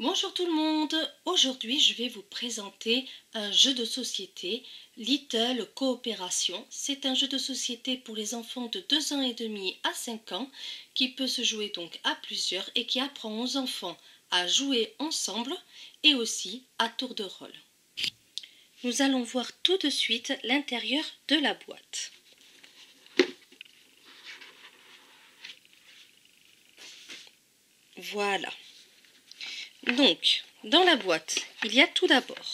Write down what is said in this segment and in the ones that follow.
Bonjour tout le monde, aujourd'hui je vais vous présenter un jeu de société, Little Coopération. C'est un jeu de société pour les enfants de 2 ans et demi à 5 ans qui peut se jouer donc à plusieurs et qui apprend aux enfants à jouer ensemble et aussi à tour de rôle. Nous allons voir tout de suite l'intérieur de la boîte. Voilà. Donc, dans la boîte, il y a tout d'abord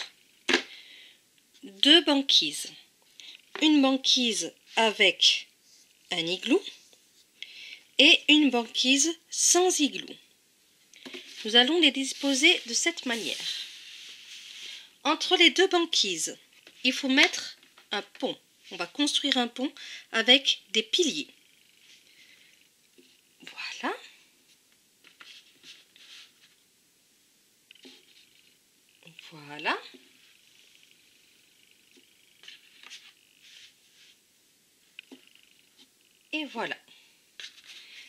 2 banquises. Une banquise avec un igloo et une banquise sans igloo. Nous allons les disposer de cette manière. Entre les 2 banquises, il faut mettre un pont. On va construire un pont avec des piliers. Voilà. Voilà. Et voilà.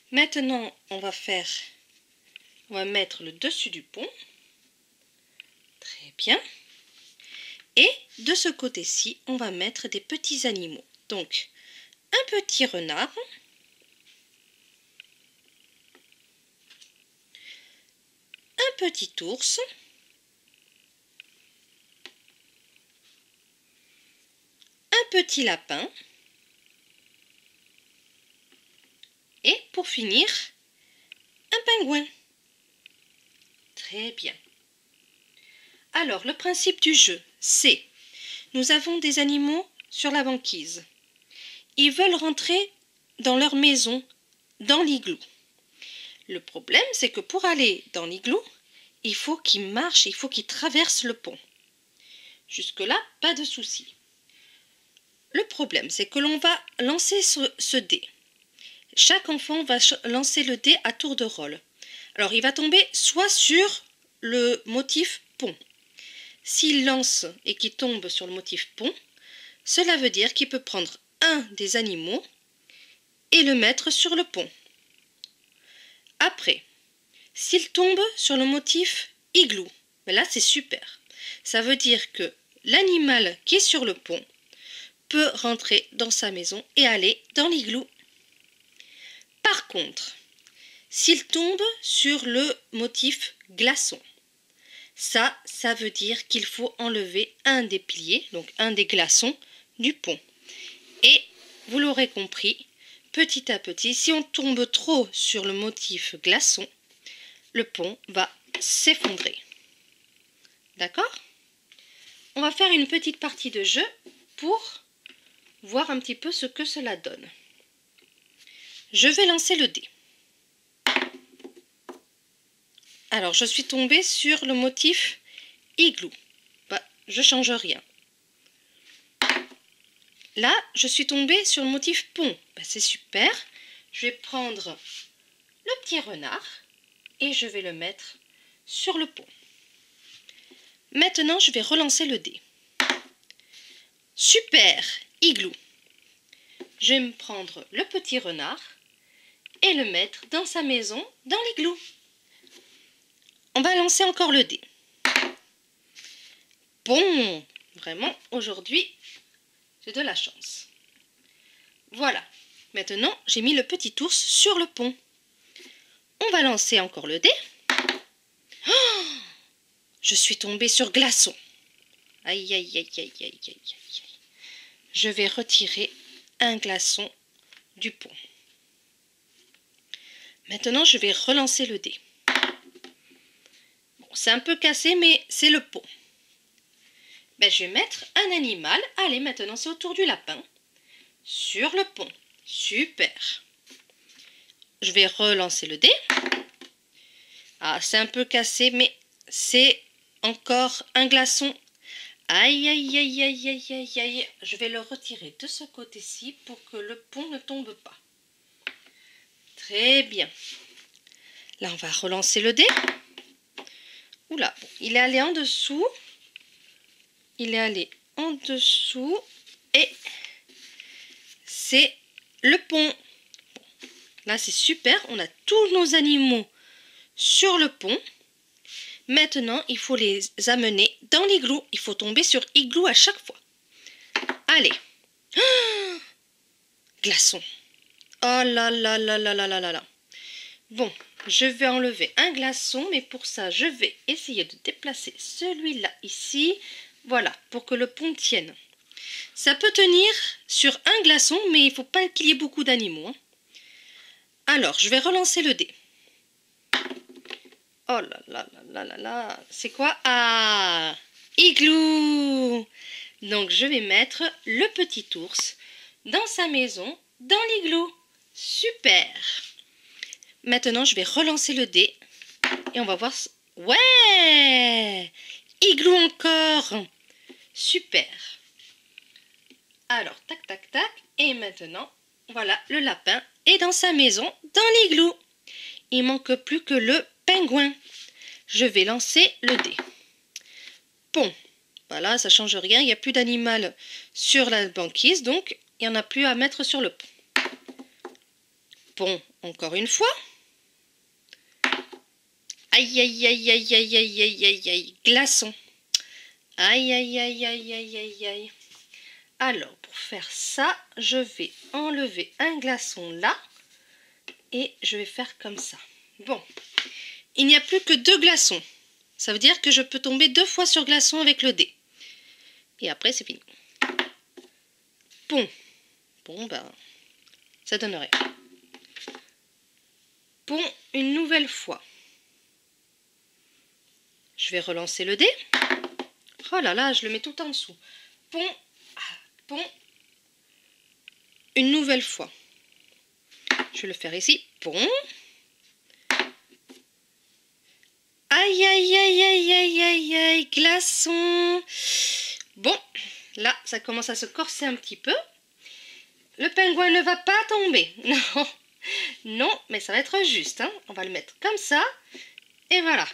Maintenant, on va mettre le dessus du pont. Très bien. Et de ce côté-ci, on va mettre des petits animaux. Donc, un petit renard, un petit ours, un petit lapin et pour finir, un pingouin. Très bien. Alors, le principe du jeu, c'est nous avons des animaux sur la banquise. Ils veulent rentrer dans leur maison, dans l'igloo. Le problème, c'est que pour aller dans l'igloo, il faut qu'ils marchent, il faut qu'ils traversent le pont. Jusque-là, pas de souci. Le problème, c'est que l'on va lancer ce dé. Chaque enfant va lancer le dé à tour de rôle. Alors, il va tomber soit sur le motif pont. S'il lance et qu'il tombe sur le motif pont, cela veut dire qu'il peut prendre un des animaux et le mettre sur le pont. Après, s'il tombe sur le motif igloo, ben là c'est super. Ça veut dire que l'animal qui est sur le pont peut rentrer dans sa maison et aller dans l'igloo. Par contre, s'il tombe sur le motif glaçon, ça veut dire qu'il faut enlever un des piliers, donc un des glaçons du pont. Et vous l'aurez compris, petit à petit, si on tombe trop sur le motif glaçon, le pont va s'effondrer. D'accord? On va faire une petite partie de jeu pour voir un petit peu ce que cela donne. Je vais lancer le dé. Alors, je suis tombée sur le motif igloo. Bah, je change rien. Là, je suis tombée sur le motif pont. Bah, c'est super. Je vais prendre le petit renard et je vais le mettre sur le pont. Maintenant, je vais relancer le dé. Super, igloo. Je vais me prendre le petit renard et le mettre dans sa maison, dans l'igloo. On va lancer encore le dé. Bon, vraiment, aujourd'hui, j'ai de la chance. Voilà, maintenant, j'ai mis le petit ours sur le pont. On va lancer encore le dé. Oh, je suis tombée sur glaçon. Aïe, aïe, aïe, aïe, aïe, aïe, aïe. Je vais retirer un glaçon du pont. Maintenant, je vais relancer le dé. Bon, c'est un peu cassé, mais c'est le pont. Ben, je vais mettre un animal. Allez, maintenant, c'est au tour du lapin. Sur le pont. Super. Je vais relancer le dé. Ah, c'est un peu cassé, mais c'est encore un glaçon. Aïe, aïe, aïe, aïe, aïe, aïe, aïe. Je vais le retirer de ce côté-ci pour que le pont ne tombe pas. Très bien. Là, on va relancer le dé. Oula, bon, il est allé en dessous. Il est allé en dessous. Et c'est le pont. Bon, là, c'est super. On a tous nos animaux sur le pont. Maintenant, il faut les amener dans l'igloo. Il faut tomber sur igloo à chaque fois. Allez. Ah, glaçon. Oh là là là là là là là là. Bon, je vais enlever un glaçon, mais pour ça, je vais essayer de déplacer celui-là ici. Voilà, pour que le pont tienne. Ça peut tenir sur un glaçon, mais il ne faut pas qu'il y ait beaucoup d'animaux, hein. Alors, je vais relancer le dé. Oh là là là là là là. C'est quoi? Ah, igloo. Donc, je vais mettre le petit ours dans sa maison, dans l'igloo. Super. Maintenant, je vais relancer le dé et on va voir. Ouais, igloo encore. Super. Alors, tac, tac, tac. Et maintenant, voilà, le lapin est dans sa maison, dans l'igloo. Il manque plus que le pingouin. Je vais lancer le dé. Pont. Voilà, ça change rien. Il n'y a plus d'animal sur la banquise, donc il n'y en a plus à mettre sur le pont. Pont, encore une fois. Aïe, aïe, aïe, aïe, aïe, aïe, aïe, aïe, aïe. Glaçon. Aïe, aïe, aïe, aïe, aïe, aïe, aïe. Alors, pour faire ça, je vais enlever un glaçon là. Et je vais faire comme ça. Bon, il n'y a plus que 2 glaçons. Ça veut dire que je peux tomber 2 fois sur glaçon avec le dé. Et après, c'est fini. Pont. Bon, ben, ça donne rien. Pont une nouvelle fois. Je vais relancer le dé. Oh là là, je le mets tout en dessous. Pont, pont, une nouvelle fois. Je vais le faire ici. Pont. Aïe, aïe, aïe, aïe, aïe, aïe, aïe, glaçon. Bon, là, ça commence à se corser un petit peu. Le pingouin ne va pas tomber. Non, non, mais ça va être juste, hein. On va le mettre comme ça. Et voilà.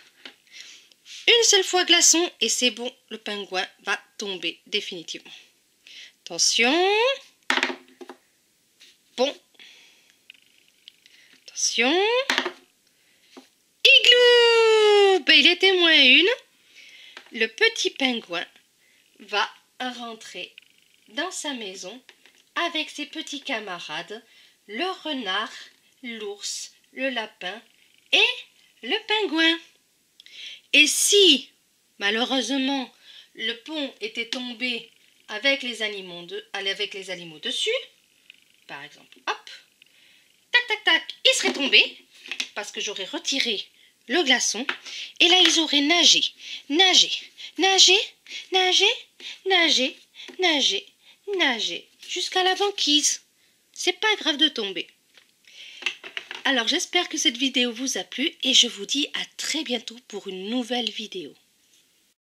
Une seule fois glaçon et c'est bon, le pingouin va tomber définitivement. Attention. Bon. Attention. Igloo! Ben, il était moins une. Le petit pingouin va rentrer dans sa maison avec ses petits camarades, le renard, l'ours, le lapin et le pingouin. Et si, malheureusement, le pont était tombé avec les animaux dessus, par exemple, hop, tac, tac, tac, il serait tombé parce que j'aurais retiré le glaçon et là, ils auraient nagé, nagé, nagé, nagé, nagé, nagé, nagé, jusqu'à la banquise. C'est pas grave de tomber. Alors, j'espère que cette vidéo vous a plu et je vous dis à très bientôt pour une nouvelle vidéo.